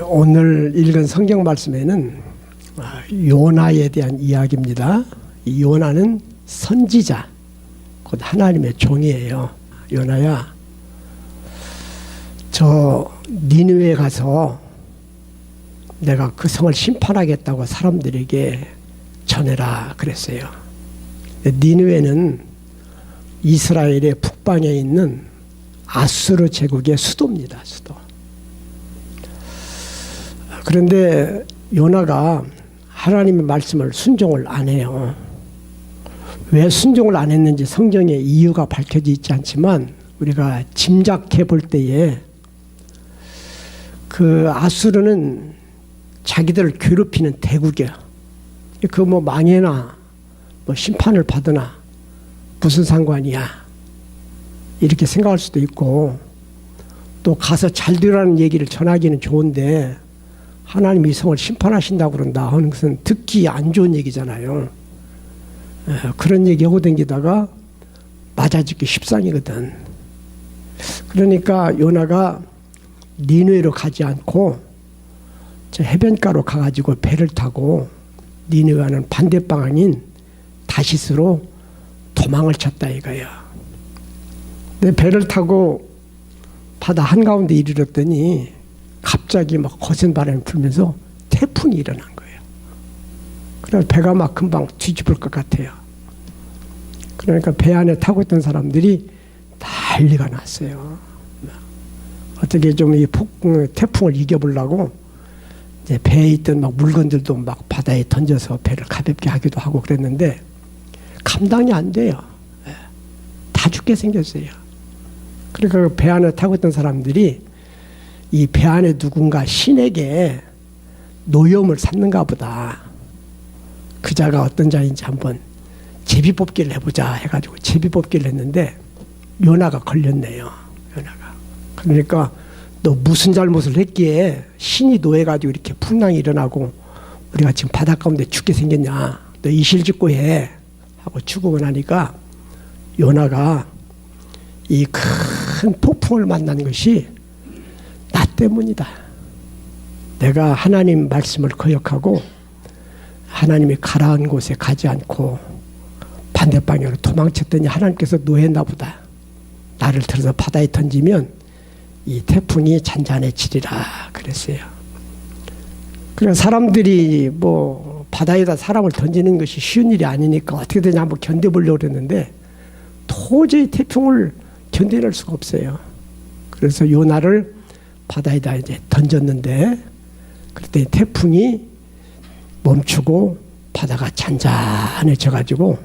오늘 읽은 성경 말씀에는 요나에 대한 이야기입니다. 이 요나는 선지자, 곧 하나님의 종이에요. 요나야, 저 니느웨에 가서 내가 그 성을 심판하겠다고 사람들에게 전해라 그랬어요. 니느웨는 이스라엘의 북방에 있는 아수르 제국의 수도입니다. 수도. 그런데 요나가 하나님의 말씀을 순종을 안 해요. 왜 순종을 안 했는지 성경에 이유가 밝혀져 있지 않지만 우리가 짐작해 볼 때에 그 아수르는 자기들을 괴롭히는 대국이야. 그 뭐 망해나 뭐 심판을 받으나 무슨 상관이야, 이렇게 생각할 수도 있고, 또 가서 잘 되라는 얘기를 전하기는 좋은데 하나님이 이 성을 심판하신다고 그런다 하는 것은 듣기 안 좋은 얘기잖아요. 그런 얘기하고 댕기다가 맞아 죽기 십상이거든. 그러니까 요나가 니느웨로 가지 않고 저 해변가로 가가지고 배를 타고 니느웨와는 반대 방향인 다시스로 도망을 쳤다 이거야. 근데 배를 타고 바다 한가운데 이르렀더니 갑자기 막 거센 바람이 불면서 태풍이 일어난 거예요. 그래서 배가 막 금방 뒤집을 것 같아요. 그러니까 배 안에 타고 있던 사람들이 난리가 났어요. 어떻게 좀 이 태풍을 이겨보려고 이제 배에 있던 막 물건들도 막 바다에 던져서 배를 가볍게 하기도 하고 그랬는데 감당이 안 돼요. 다 죽게 생겼어요. 그러니까 배 안에 타고 있던 사람들이 이 배 안에 누군가 신에게 노여움을 샀는가 보다. 그 자가 어떤 자인지 한번 제비뽑기를 해보자 해가지고 제비뽑기를 했는데 요나가 걸렸네요. 요나가. 그러니까 너 무슨 잘못을 했기에 신이 노해가지고 이렇게 풍랑이 일어나고 우리가 지금 바다 가운데 죽게 생겼냐. 너 이실직고 해 하고 추궁을 하니까 요나가 이 큰 폭풍을 만난 것이 나 때문이다. 내가 하나님 말씀을 거역하고 하나님이 가라한 곳에 가지 않고 반대 방향으로 도망쳤더니 하나님께서 노했나 보다. 나를 들어서 바다에 던지면 이 태풍이 잔잔해지리라 그랬어요. 그래서 사람들이 뭐 바다에다 사람을 던지는 것이 쉬운 일이 아니니까 어떻게든 한번 견뎌보려고 그랬는데 도저히 태풍을 견뎌낼 수가 없어요. 그래서 요나를 바다에다 이제 던졌는데 그때 태풍이 멈추고 바다가 잔잔해져가지고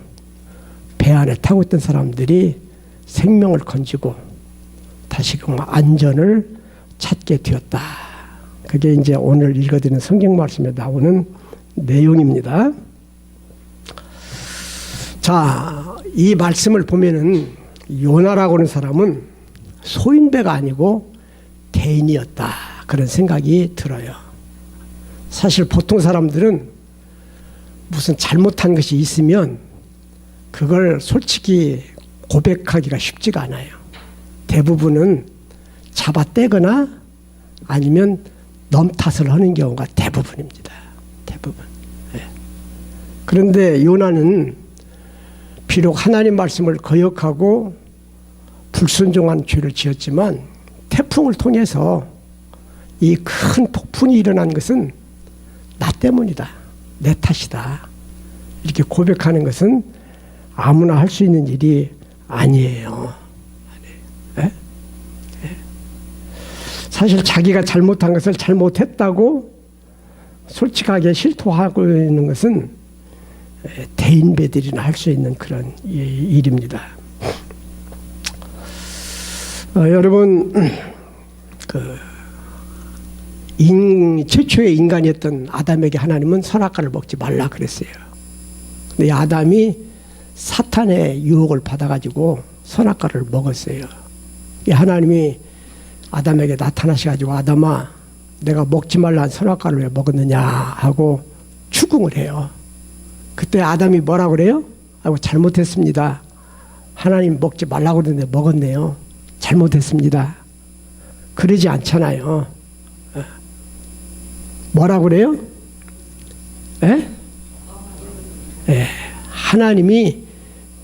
배 안에 타고 있던 사람들이 생명을 건지고 다시금 안전을 찾게 되었다. 그게 이제 오늘 읽어드리는 성경 말씀에 나오는 내용입니다. 자, 이 말씀을 보면은 요나라고 하는 사람은 소인배가 아니고 대인이었다. 그런 생각이 들어요. 사실 보통 사람들은 무슨 잘못한 것이 있으면 그걸 솔직히 고백하기가 쉽지가 않아요. 대부분은 잡아떼거나 아니면 넘탓을 하는 경우가 대부분입니다. 대부분. 네. 그런데 요나는 비록 하나님 말씀을 거역하고 불순종한 죄를 지었지만 태풍을 통해서 이 큰 폭풍이 일어난 것은 나 때문이다. 내 탓이다. 이렇게 고백하는 것은 아무나 할 수 있는 일이 아니에요. 네? 네. 사실 자기가 잘못한 것을 잘못했다고 솔직하게 실토하고 있는 것은 대인배들이나 할 수 있는 그런 일입니다. 여러분, 최초의 인간이었던 아담에게 하나님은 선악과를 먹지 말라 그랬어요. 근데 아담이 사탄의 유혹을 받아가지고 선악과를 먹었어요. 하나님이 아담에게 나타나셔가지고 아담아, 내가 먹지 말라는 선악과를 왜 먹었느냐 하고 추궁을 해요. 그때 아담이 뭐라고 그래요? 아이고, 잘못했습니다. 하나님 먹지 말라고 그러는데 먹었네요. 잘못했습니다. 그러지 않잖아요. 뭐라 그래요? 예? 예. 하나님이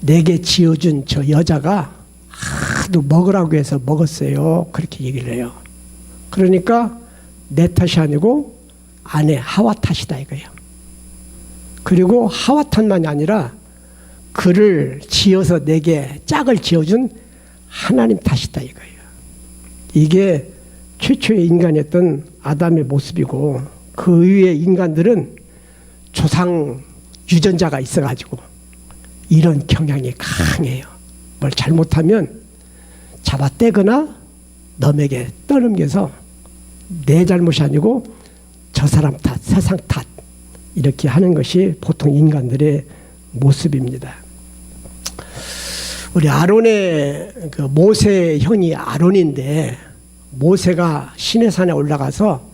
내게 지어준 저 여자가 하도 먹으라고 해서 먹었어요. 그렇게 얘기를 해요. 그러니까 내 탓이 아니고 아내 하와 탓이다 이거예요. 그리고 하와 탓만이 아니라 그를 지어서 내게 짝을 지어준 하나님 탓이다 이거예요. 이게 최초의 인간이었던 아담의 모습이고 그 이후의 인간들은 조상 유전자가 있어가지고 이런 경향이 강해요. 뭘 잘못하면 잡아떼거나 남에게 떠넘겨서 내 잘못이 아니고 저 사람 탓, 세상 탓 이렇게 하는 것이 보통 인간들의 모습입니다. 우리 아론의 그 모세의 형이 아론인데 모세가 시내산에 올라가서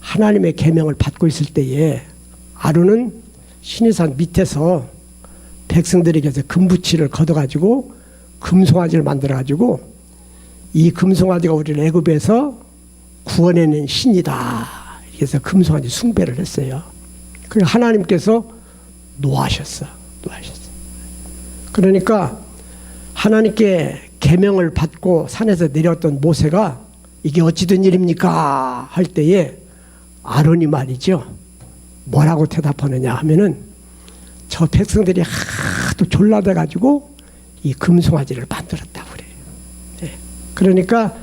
하나님의 계명을 받고 있을 때에 아론은 시내산 밑에서 백성들에게서 금부치를 걷어가지고 금송아지를 만들어가지고 이 금송아지가 우리를 애굽에서 구원해낸 신이다. 그래서 금송아지 숭배를 했어요. 그래서 하나님께서 노하셨어. 그러니까 하나님께 계명을 받고 산에서 내려왔던 모세가 이게 어찌 된 일입니까? 할 때에 아론이 말이죠. 뭐라고 대답하느냐 하면은 저 백성들이 하도 졸라대가지고 이 금송아지를 만들었다고 그래요. 네. 그러니까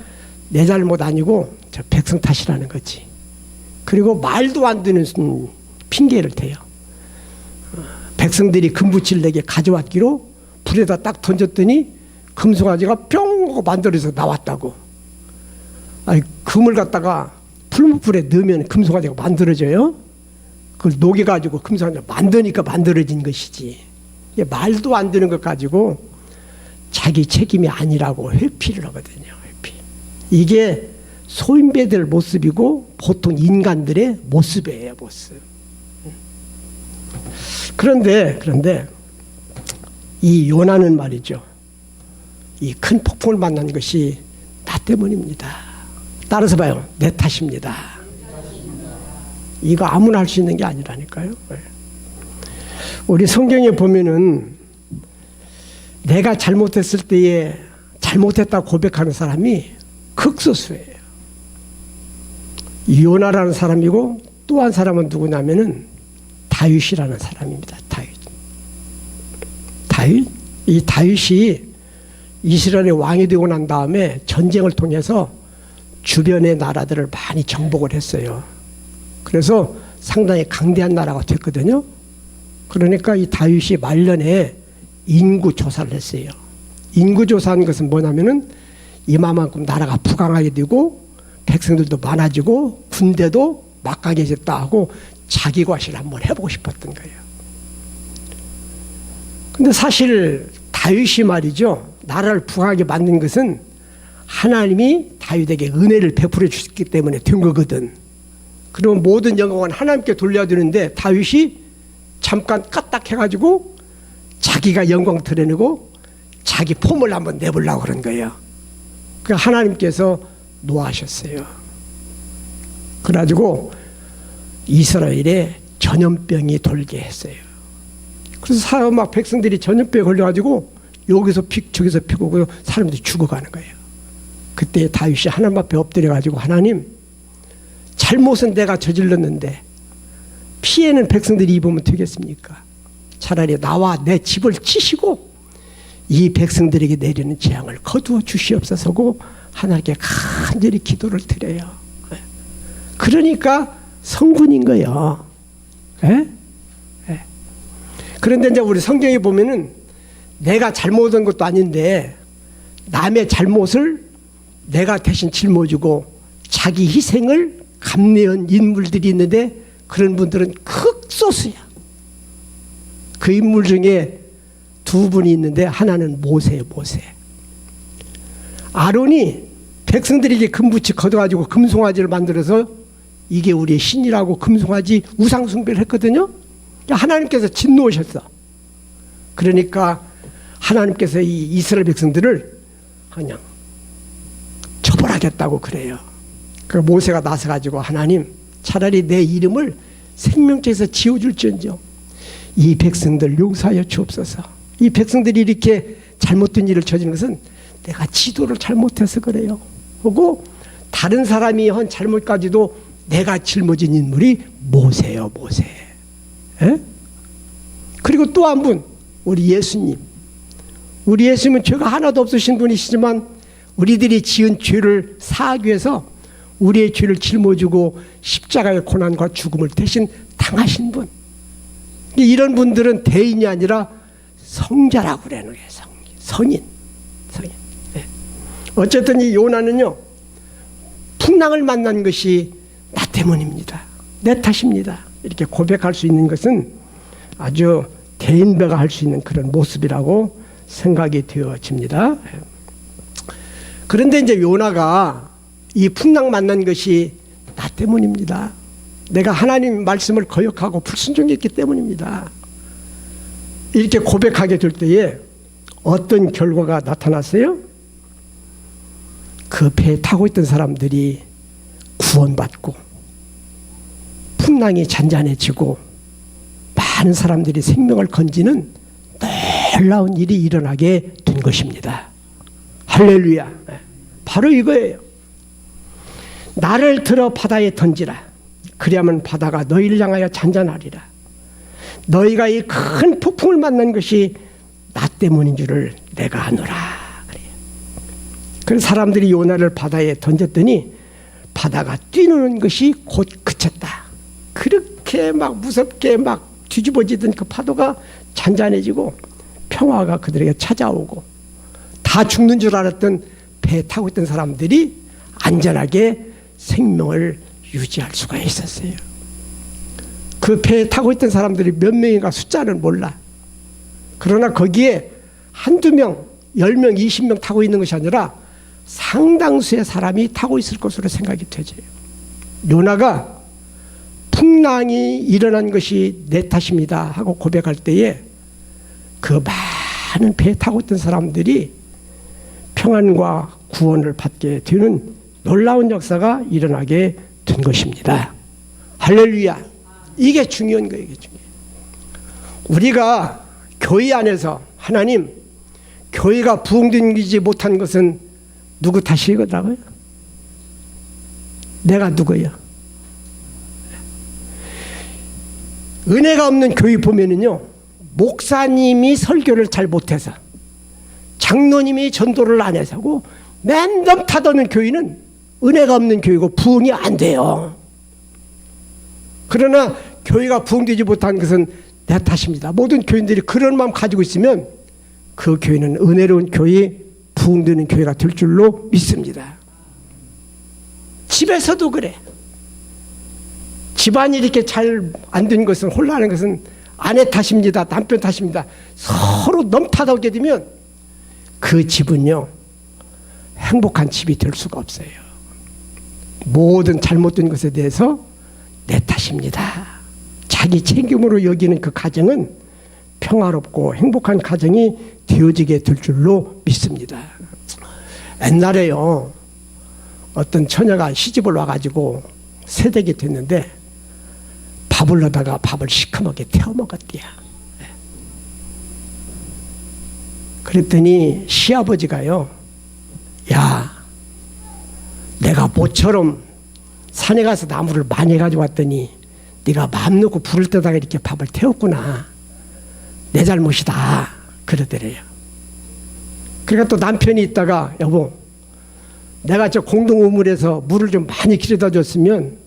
내 잘못 아니고 저 백성 탓이라는 거지. 그리고 말도 안 되는 핑계를 대요. 백성들이 금부치를 내게 가져왔기로 불에다 딱 던졌더니 금송아지가 뿅 하고 만들어서 나왔다고. 아니, 금을 갖다가 풀무불에 넣으면 금송아지가 만들어져요? 그걸 녹여가지고 금송아지가 만드니까 만들어진 것이지. 말도 안 되는 것 가지고 자기 책임이 아니라고 회피를 하거든요. 회피. 이게 소인배들 모습이고 보통 인간들의 모습이에요. 모습. 그런데 이 요나는 말이죠. 이 큰 폭풍을 만난 것이 나 때문입니다. 따라서 봐요. 내 탓입니다. 이거 아무나 할 수 있는 게 아니라니까요. 우리 성경에 보면은 내가 잘못했을 때에 잘못했다고 고백하는 사람이 극소수예요. 요나라는 사람이고 또 한 사람은 누구냐면은 다윗이라는 사람입니다. 다윗. 이 다윗이 이스라엘의 왕이 되고 난 다음에 전쟁을 통해서 주변의 나라들을 많이 정복을 했어요. 그래서 상당히 강대한 나라가 됐거든요. 그러니까 이 다윗이 말년에 인구조사를 했어요. 인구조사한 것은 뭐냐면은 이만큼 나라가 부강하게 되고 백성들도 많아지고 군대도 막강해졌다 하고 자기 과시를 한번 해보고 싶었던 거예요. 근데 사실 다윗이 말이죠. 나라를 부강하게 만든 것은 하나님이 다윗에게 은혜를 베풀어 주셨기 때문에 된 거거든. 그러면 모든 영광은 하나님께 돌려야 되는데 다윗이 잠깐 까딱해가지고 자기가 영광 드러내고 자기 폼을 한번 내보려고 그런 거예요. 그러니까 하나님께서 노하셨어요. 그래가지고 이스라엘에 전염병이 돌게 했어요. 그래서 막 백성들이 전염병에 걸려가지고 여기서 피고 저기서 피고 사람들이 죽어가는 거예요. 그때 다윗이 하나님 앞에 엎드려가지고 하나님 잘못은 내가 저질렀는데 피해는 백성들이 입으면 되겠습니까? 차라리 나와 내 집을 치시고 이 백성들에게 내리는 재앙을 거두어 주시옵소서고 하나님께 간절히 기도를 드려요. 그러니까 성군인 거예요. 예? 예. 그런데 이제 우리 성경에 보면은 내가 잘못한 것도 아닌데 남의 잘못을 내가 대신 짊어지고 자기 희생을 감내한 인물들이 있는데 그런 분들은 극소수야. 그 인물 중에 두 분이 있는데 하나는 모세예요. 모세. 아론이 백성들에게 금부치 걷어가지고 금송아지를 만들어서 이게 우리의 신이라고 금송아지 우상숭배를 했거든요. 하나님께서 진노하셨어. 그러니까 하나님께서 이 이스라엘 백성들을 그냥 처벌하겠다고 그래요. 그 모세가 나서가지고 하나님 차라리 내 이름을 생명책에서 지워줄지언정 이 백성들 용서하여 주옵소서. 이 백성들이 이렇게 잘못된 일을 저지른 것은 내가 지도를 잘못해서 그래요. 하고 다른 사람이 한 잘못까지도 내가 짊어진 인물이 모세요. 모세. 에? 그리고 또 한 분, 우리 예수님. 우리 예수님은 죄가 하나도 없으신 분이시지만 우리들이 지은 죄를 사하기 위해서 우리의 죄를 짊어지고 십자가의 고난과 죽음을 대신 당하신 분. 이런 분들은 대인이 아니라 성자라고 그러는 거예요. 성인. 네. 어쨌든 이 요나는요, 풍랑을 만난 것이 나 때문입니다. 내 탓입니다. 이렇게 고백할 수 있는 것은 아주 대인배가 할 수 있는 그런 모습이라고 생각이 되어집니다. 그런데 이제 요나가 이 풍랑 만난 것이 나 때문입니다. 내가 하나님 말씀을 거역하고 불순종했기 때문입니다. 이렇게 고백하게 될 때에 어떤 결과가 나타났어요? 그 배에 타고 있던 사람들이 구원받고 풍랑이 잔잔해지고 많은 사람들이 생명을 건지는 놀라운 일이 일어나게 된 것입니다. 할렐루야. 바로 이거예요. 나를 들어 바다에 던지라. 그리하면 바다가 너희를 향하여 잔잔하리라. 너희가 이 큰 폭풍을 만난 것이 나 때문인 줄을 내가 아노라. 그래서 사람들이 요나를 바다에 던졌더니 바다가 뛰노는 것이 곧 그쳤다. 그렇게 막 무섭게 막 뒤집어지던 그 파도가 잔잔해지고 평화가 그들에게 찾아오고 다 죽는 줄 알았던 배에 타고 있던 사람들이 안전하게 생명을 유지할 수가 있었어요. 그 배에 타고 있던 사람들이 몇 명인가 숫자는 몰라. 그러나 거기에 한두 명, 10명, 20명 타고 있는 것이 아니라 상당수의 사람이 타고 있을 것으로 생각이 되죠. 요나가 풍랑이 일어난 것이 내 탓입니다 하고 고백할 때에 그 많은 배에 타고 있던 사람들이 평안과 구원을 받게 되는 놀라운 역사가 일어나게 된 것입니다. 할렐루야. 이게 중요한 거예요. 이게 중요해요. 우리가 교회 안에서 하나님, 교회가 부흥되지 못한 것은 누구 탓이거든요? 내가 누구예요? 은혜가 없는 교회 보면은요, 목사님이 설교를 잘 못해서, 장로님이 전도를 안 해서 하고, 맨날 타도는 교회는 은혜가 없는 교회고 부흥이 안 돼요. 그러나 교회가 부흥되지 못한 것은 내 탓입니다. 모든 교인들이 그런 마음 가지고 있으면 그 교회는 은혜로운 교회, 부흥되는 교회가 될 줄로 믿습니다. 집에서도 그래. 집안이 이렇게 잘 안 된 것은, 혼란한 것은 아내 탓입니다. 남편 탓입니다. 서로 넘타다오게 되면 그 집은요, 행복한 집이 될 수가 없어요. 모든 잘못된 것에 대해서 내 탓입니다. 자기 책임으로 여기는 그 가정은 평화롭고 행복한 가정이 되어지게 될 줄로 믿습니다. 옛날에요, 어떤 처녀가 시집을 와가지고 세댁이 됐는데 밥을 넣다가 밥을 시커멓게 태워 먹었대요. 그랬더니 시아버지가요, 야, 내가 모처럼 산에 가서 나무를 많이 가져왔더니 네가 마음 놓고 불을 때다가 이렇게 밥을 태웠구나. 내 잘못이다. 그러더래요. 그러니까 또 남편이 있다가, 여보, 내가 저 공동 우물에서 물을 좀 많이 길어다 줬으면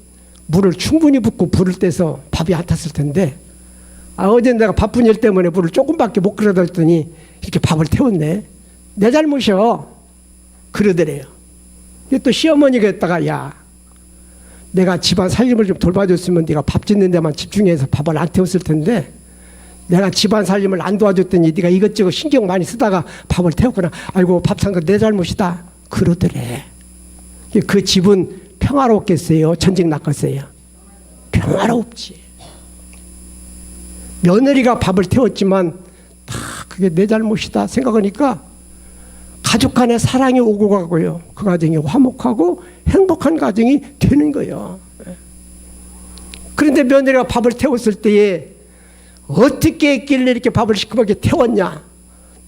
물을 충분히 붓고 불을 떼서 밥이 안 탔을 텐데, 어제 내가 바쁜 일 때문에 물을 조금밖에 못 길어다 줬더니 이렇게 밥을 태웠네. 내 잘못이요. 그러더래요. 또 시어머니가 했다가, 야, 내가 집안 살림을 좀 돌봐줬으면 네가 밥 짓는 데만 집중해서 밥을 안 태웠을 텐데, 내가 집안 살림을 안 도와줬더니 네가 이것저것 신경 많이 쓰다가 밥을 태웠구나. 아이고, 밥 산 거 내 잘못이다. 그러더래. 그 집은 평화롭겠어요? 전쟁 났겠어요? 평화롭지. 며느리가 밥을 태웠지만 다 그게 내 잘못이다 생각하니까 가족 간에 사랑이 오고 가고요. 그 가정이 화목하고 행복한 가정이 되는 거예요. 그런데 며느리가 밥을 태웠을 때에 어떻게 했길래 이렇게 밥을 시커멓게 태웠냐?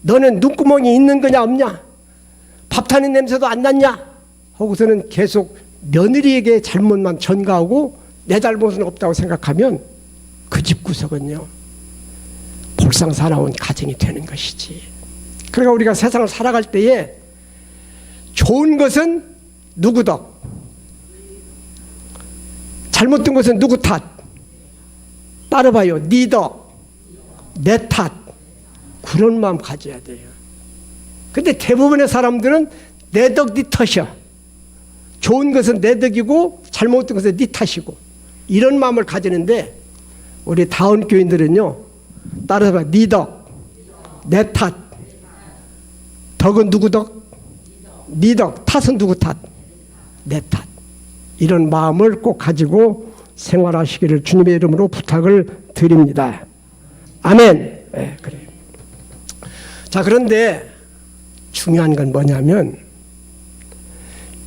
너는 눈구멍이 있는 거냐 없냐? 밥 타는 냄새도 안 났냐? 하고서는 계속 며느리에게 잘못만 전가하고 내 잘못은 없다고 생각하면 그 집 구석은요 볼상사나운 가정이 되는 것이지. 그러니까 우리가 세상을 살아갈 때에 좋은 것은 누구 덕, 잘못된 것은 누구 탓? 따라봐요. 네 덕, 내 탓. 그런 마음 가져야 돼요. 근데 대부분의 사람들은 내 덕, 네 탓이야. 좋은 것은 내 덕이고 잘못된 것은 네 탓이고 이런 마음을 가지는데 우리 다운 교인들은요 따라서 네 덕, 내 탓. 덕은 누구 덕? 네 덕. 탓은 누구 탓? 내 탓. 이런 마음을 꼭 가지고 생활하시기를 주님의 이름으로 부탁을 드립니다. 아멘. 네, 그래요. 자, 그런데 중요한 건 뭐냐면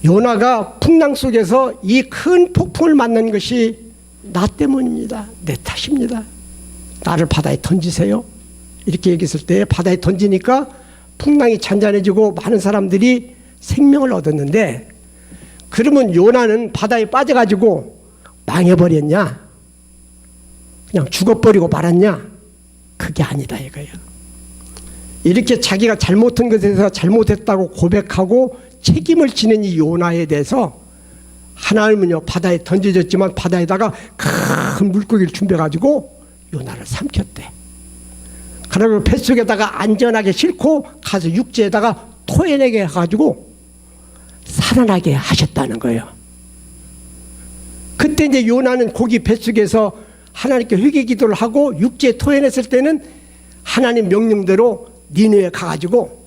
요나가 풍랑 속에서 이 큰 폭풍을 만난 것이 나 때문입니다. 내 탓입니다. 나를 바다에 던지세요. 이렇게 얘기했을 때 바다에 던지니까 풍랑이 잔잔해지고 많은 사람들이 생명을 얻었는데 그러면 요나는 바다에 빠져가지고 망해버렸냐? 그냥 죽어버리고 말았냐? 그게 아니다 이거예요. 이렇게 자기가 잘못한 것에 대해서 잘못했다고 고백하고 책임을 지는 이 요나에 대해서 하나님은요 바다에 던져졌지만 바다에다가 큰 물고기를 준비해가지고 요나를 삼켰대. 그리고 뱃속에다가 안전하게 싣고 가서 육지에다가 토해내게 해가지고 살아나게 하셨다는 거예요. 그때 이제 요나는 고기 뱃속에서 하나님께 회개 기도를 하고 육지에 토해냈을 때는 하나님 명령대로 니느웨에 가가지고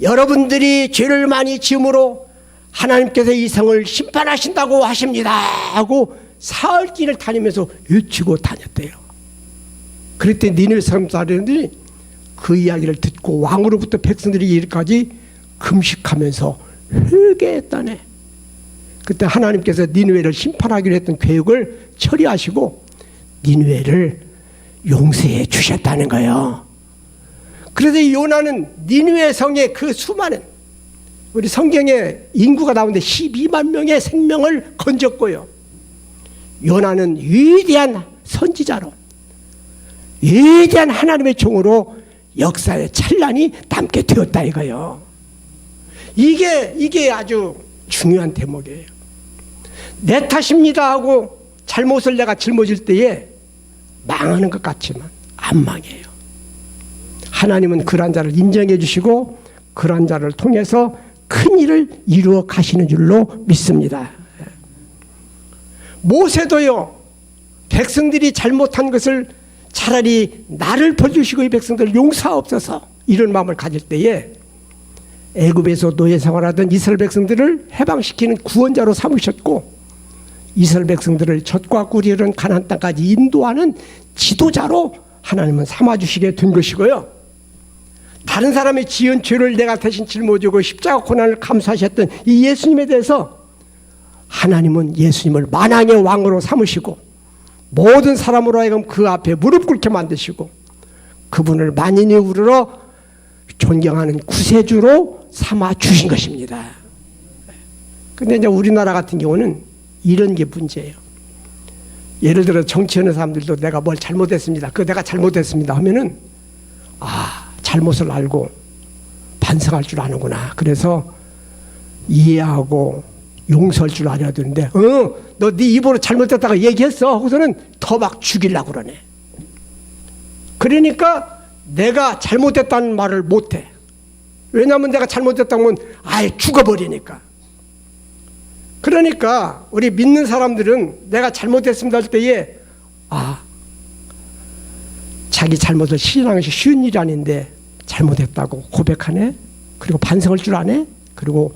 여러분들이 죄를 많이 지음으로 하나님께서 이 성을 심판하신다고 하십니다 하고 사흘 길을 다니면서 외치고 다녔대요. 그랬더니 니느웨 사람들이 그 이야기를 듣고 왕으로부터 백성들이 이르기까지 금식하면서 회개했다네. 그때 하나님께서 니느웨를 심판하기로 했던 계획을 처리하시고 니느웨를 용서해 주셨다는 거예요. 그래서 이 요나는 니느웨 성의 그 수많은 우리 성경에 인구가 나오는데 12만 명의 생명을 건졌고요. 요나는 위대한 선지자로 위대한 하나님의 종으로 역사의 찬란히 남게 되었다 이거예요. 이게 아주 중요한 대목이에요. 내 탓입니다 하고 잘못을 내가 짊어질 때에 망하는 것 같지만 안 망해요. 하나님은 그런 자를 인정해 주시고 그런 자를 통해서 큰 일을 이루어 가시는 줄로 믿습니다. 모세도요 백성들이 잘못한 것을 차라리 나를 벌주시고 이 백성들을 용서하옵소서 이런 마음을 가질 때에 애굽에서 노예 생활하던 이스라엘 백성들을 해방시키는 구원자로 삼으셨고 이스라엘 백성들을 젖과 꿀이 흐르는 가나안 땅까지 인도하는 지도자로 하나님은 삼아주시게 된 것이고요. 다른 사람의 지은 죄를 내가 대신 짊어지고 십자가 고난을 감수하셨던 이 예수님에 대해서 하나님은 예수님을 만왕의 왕으로 삼으시고 모든 사람으로 하여금 그 앞에 무릎 꿇게 만드시고 그분을 만인이 우러러 존경하는 구세주로 삼아 주신 것입니다. 그런데 이제 우리나라 같은 경우는 이런 게 문제예요. 예를 들어 정치하는 사람들도 내가 뭘 잘못했습니다. 내가 잘못했습니다 하면은 잘못을 알고 반성할 줄 아는구나. 그래서 이해하고 용서할 줄 알아야 되는데 너 네 입으로 잘못했다가 얘기했어 하고서는 더 막 죽이려고 그러네. 그러니까 내가 잘못했다는 말을 못해. 왜냐하면 내가 잘못했다고 하면 아예 죽어버리니까. 그러니까 우리 믿는 사람들은 내가 잘못했습니다 할 때에 자기 잘못을 시인하는 것이 쉬운 일이 아닌데 잘못했다고 고백하네. 그리고 반성할 줄 아네. 그리고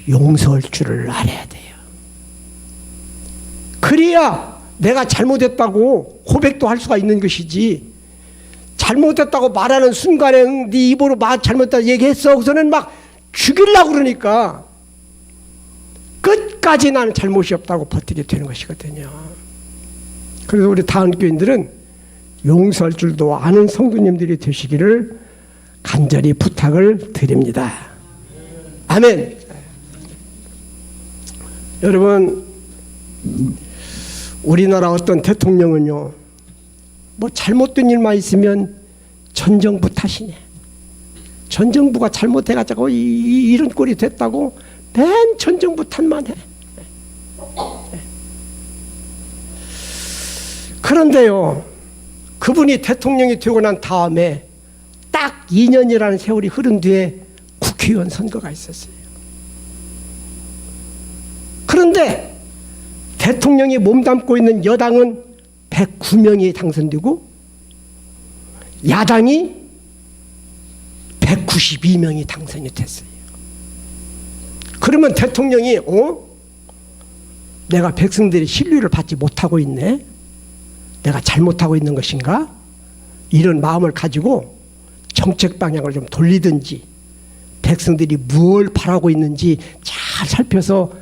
용서할 줄을 알아야 돼요. 그래야 내가 잘못했다고 고백도 할 수가 있는 것이지 잘못했다고 말하는 순간에 네 입으로 잘못했다고 얘기했어. 그래서는 막 죽이려고 그러니까 끝까지 나는 잘못이 없다고 버티게 되는 것이거든요. 그래서 우리 다은교인들은 용서할 줄도 아는 성도님들이 되시기를 간절히 부탁을 드립니다. 아멘. 여러분, 우리나라 어떤 대통령은요, 뭐 잘못된 일만 있으면 전 정부 탓이네. 전 정부가 잘못해가지고 이런 꼴이 됐다고 맨 전 정부 탓만 해. 그런데요, 그분이 대통령이 되고 난 다음에 딱 2년이라는 세월이 흐른 뒤에 국회의원 선거가 있었어요. 그런데 대통령이 몸담고 있는 여당은 109명이 당선되고 야당이 192명이 당선이 됐어요. 그러면 대통령이 내가 백성들의 신뢰를 받지 못하고 있네, 내가 잘못하고 있는 것인가, 이런 마음을 가지고 정책 방향을 좀 돌리든지 백성들이 뭘 바라고 있는지 잘 살펴서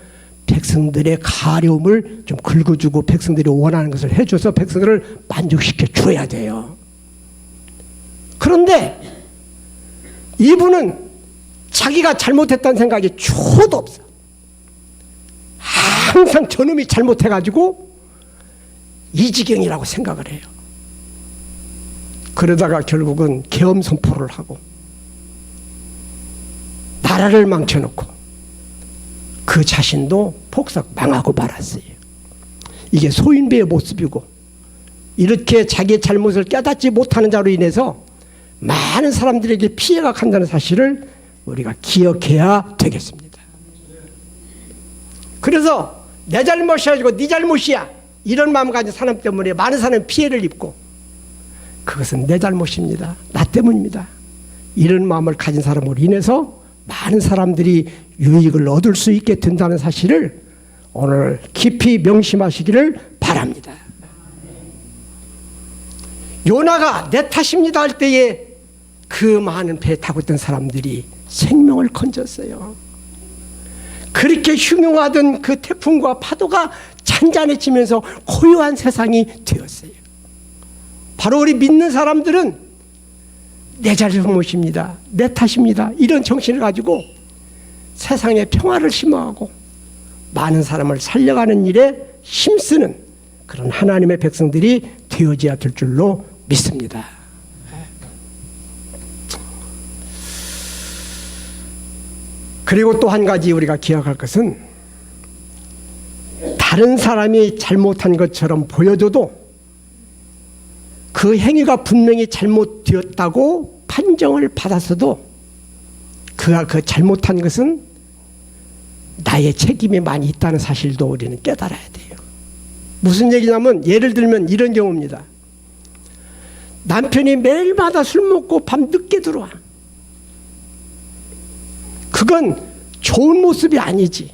백성들의 가려움을 좀 긁어주고 백성들이 원하는 것을 해줘서 백성들을 만족시켜 줘야 돼요. 그런데 이분은 자기가 잘못했다는 생각이 초도 없어. 항상 저놈이 잘못해가지고 이 지경이라고 생각을 해요. 그러다가 결국은 계엄 선포를 하고 나라를 망쳐놓고 그 자신도 폭삭 망하고 말았어요. 이게 소인배의 모습이고, 이렇게 자기의 잘못을 깨닫지 못하는 자로 인해서 많은 사람들에게 피해가 간다는 사실을 우리가 기억해야 되겠습니다. 그래서 내 잘못이 아니고 네 잘못이야, 이런 마음 가진 사람 때문에 많은 사람이 피해를 입고, 그것은 내 잘못입니다, 나 때문입니다, 이런 마음을 가진 사람으로 인해서 많은 사람들이 유익을 얻을 수 있게 된다는 사실을 오늘 깊이 명심하시기를 바랍니다. 요나가 내 탓입니다 할 때에 그 많은 배에 타고 있던 사람들이 생명을 건졌어요. 그렇게 흉흉하던 그 태풍과 파도가 잔잔해지면서 고요한 세상이 되었어요. 바로 우리 믿는 사람들은 내 잘못입니다, 내 탓입니다, 이런 정신을 가지고 세상에 평화를 심어가고 많은 사람을 살려가는 일에 힘쓰는 그런 하나님의 백성들이 되어져야 될 줄로 믿습니다. 그리고 또 한 가지 우리가 기억할 것은, 다른 사람이 잘못한 것처럼 보여줘도 그 행위가 분명히 잘못되었다고 판정을 받았어도 그가 그 잘못한 것은 나의 책임이 많이 있다는 사실도 우리는 깨달아야 돼요. 무슨 얘기냐면, 예를 들면 이런 경우입니다. 남편이 매일마다 술 먹고 밤 늦게 들어와. 그건 좋은 모습이 아니지.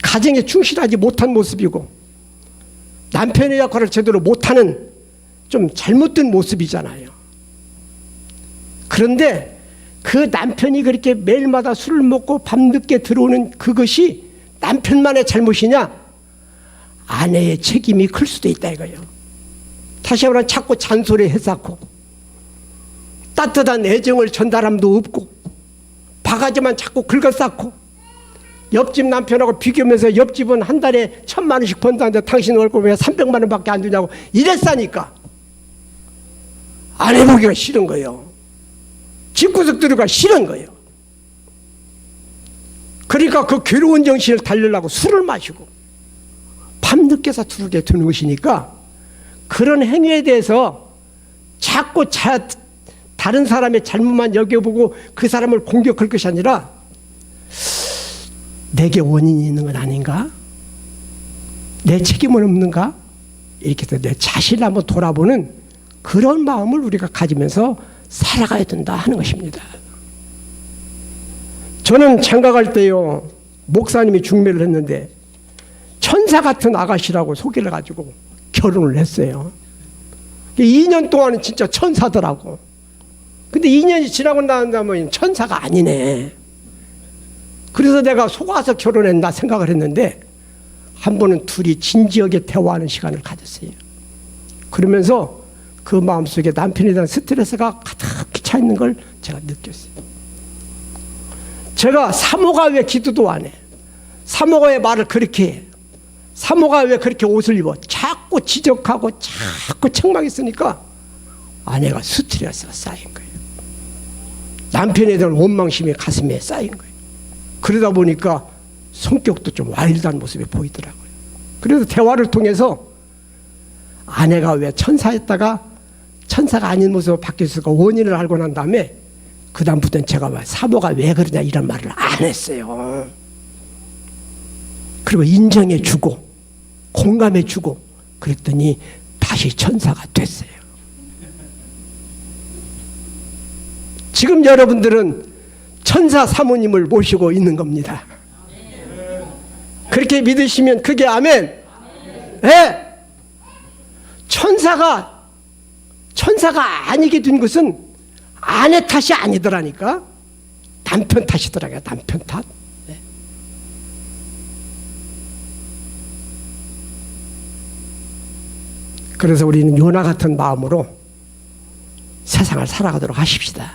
가정에 충실하지 못한 모습이고 남편의 역할을 제대로 못하는 좀 잘못된 모습이잖아요. 그런데 그 남편이 그렇게 매일마다 술을 먹고 밤늦게 들어오는 그것이 남편만의 잘못이냐? 아내의 책임이 클 수도 있다 이거예요. 다시 말하면 자꾸 잔소리 해쌓고 따뜻한 애정을 전달함도 없고 바가지만 자꾸 긁어쌓고 옆집 남편하고 비교하면서 옆집은 한 달에 1,000만 원씩 번다는데 당신 월급 왜 300만 원밖에 안 주냐고 이랬으니까 안 해보기가 싫은 거예요. 집구석 들어가 싫은 거예요. 그러니까 그 괴로운 정신을 달리려고 술을 마시고 밤늦게서 두르게 되는 것이니까, 그런 행위에 대해서 자꾸 다른 사람의 잘못만 여겨보고 그 사람을 공격할 것이 아니라 내게 원인이 있는 건 아닌가? 내 책임은 없는가? 이렇게 해서 내 자신을 한번 돌아보는 그런 마음을 우리가 가지면서 살아가야 된다 하는 것입니다. 저는 장가갈 때요, 목사님이 중매를 했는데 천사 같은 아가씨라고 소개를 가지고 결혼을 했어요. 2년 동안은 진짜 천사더라고. 근데 2년이 지나고 나면 천사가 아니네. 그래서 내가 속아서 결혼했나 생각을 했는데, 한 번은 둘이 진지하게 대화하는 시간을 가졌어요. 그러면서 그 마음속에 남편에 대한 스트레스가 가득히 차 있는 걸 제가 느꼈어요. 제가 사모가 왜 기도도 안 해? 사모가 왜 말을 그렇게 해? 사모가 왜 그렇게 옷을 입어? 자꾸 지적하고 자꾸 책망했으니까 아내가 스트레스가 쌓인 거예요. 남편에 대한 원망심이 가슴에 쌓인 거예요. 그러다 보니까 성격도 좀 와일드한 모습이 보이더라고요. 그래서 대화를 통해서 아내가 왜 천사였다가 천사가 아닌 모습으로 바뀌었을까 원인을 알고 난 다음에 그 다음부터는 제가 사모가 왜 그러냐 이런 말을 안 했어요. 그리고 인정해주고 공감해주고 그랬더니 다시 천사가 됐어요. 지금 여러분들은 천사 사모님을 모시고 있는 겁니다. 그렇게 믿으시면 그게 아멘. 네. 천사가 아니게 된 것은 아내 탓이 아니더라니까. 남편 탓이더라고요. 남편 탓. 네. 그래서 우리는 요나 같은 마음으로 세상을 살아가도록 하십시다.